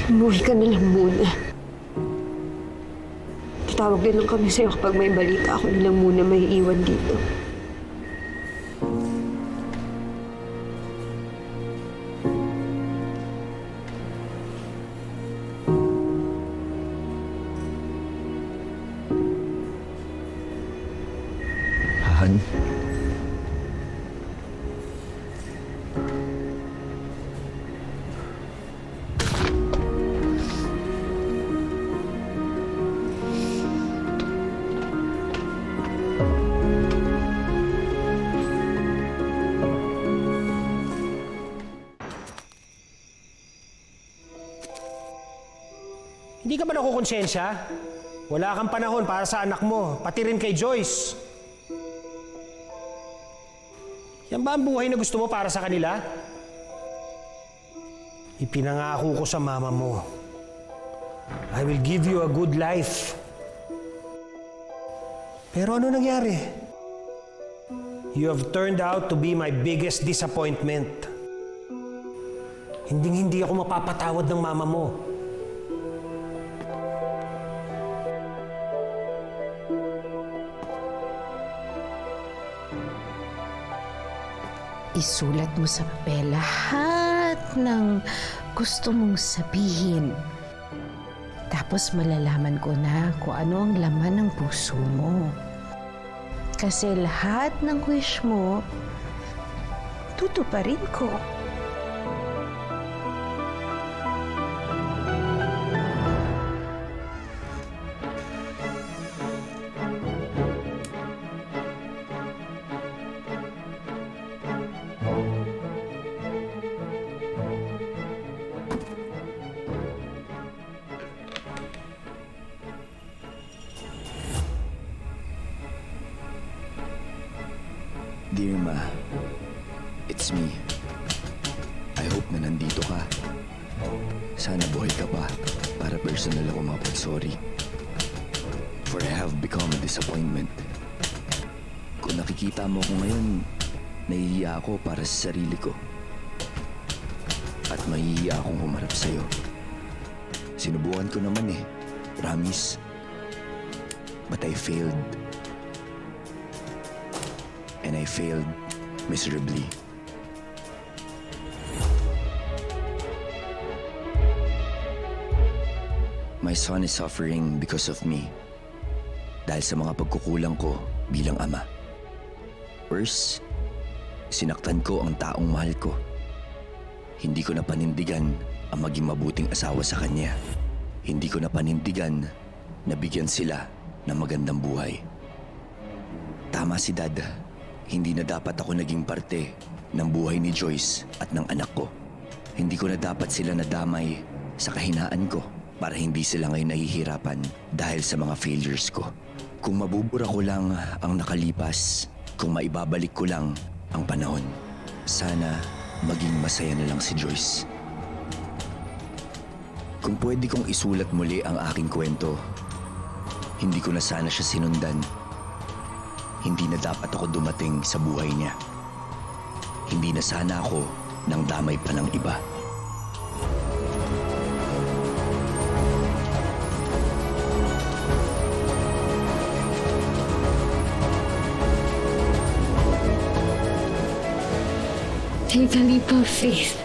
Umuwi ka na lang muna. Tatawag din lang kami sa'yo kapag may balita. Ako na lang muna may iwan dito. Han? Hindi ka ba nakukonsensya? Wala kang panahon para sa anak mo, pati rin kay Joyce. Yan ba ang buhay na gusto mo para sa kanila? Ipinangako ko sa mama mo, I will give you a good life. Pero ano nangyari? You have turned out to be my biggest disappointment. Hindi ako mapapatawad ng mama mo. Isulat mo sa papel lahat ng gusto mong sabihin. Tapos malalaman ko na kung ano ang laman ng puso mo. Kasi lahat ng wish mo, tutuparin ko. Dear Ma, it's me. I hope na nandito ka. Sana buhay ka pa para personal ako mapag-sorry. For I have become a disappointment. Kung nakikita mo ko ngayon, nahihiya ako para sa sarili ko. At mahihiya akong humarap sa'yo. Sinubukan ko naman promise. But I failed. And I failed miserably. My son is suffering because of me. Dahil sa mga pagkukulang ko bilang ama. Worse, sinaktan ko ang taong mahal ko. Hindi ko na panindigan ang maging mabuting asawa sa kanya. Hindi ko na panindigan na bigyan sila ng magandang buhay. Tama si Dad. Hindi na dapat ako naging parte ng buhay ni Joyce at ng anak ko. Hindi ko na dapat sila nadamay sa kahinaan ko para hindi sila ngayon nahihirapan dahil sa mga failures ko. Kung mabubura ko lang ang nakalipas, kung maibabalik ko lang ang panahon, sana maging masaya na lang si Joyce. Kung pwede kong isulat muli ang aking kwento, hindi ko na sana siya sinundan. Hindi na dapat ako dumating sa buhay niya. Hindi na sana ako nang damay pa ng iba. Take a leap of faith.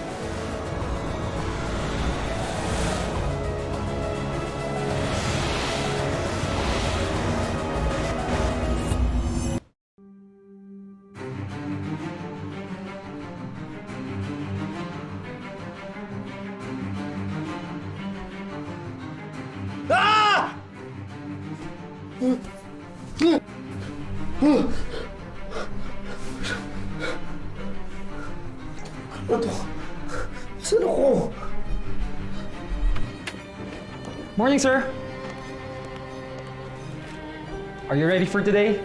Saan ako? Morning, sir. Are you ready for today?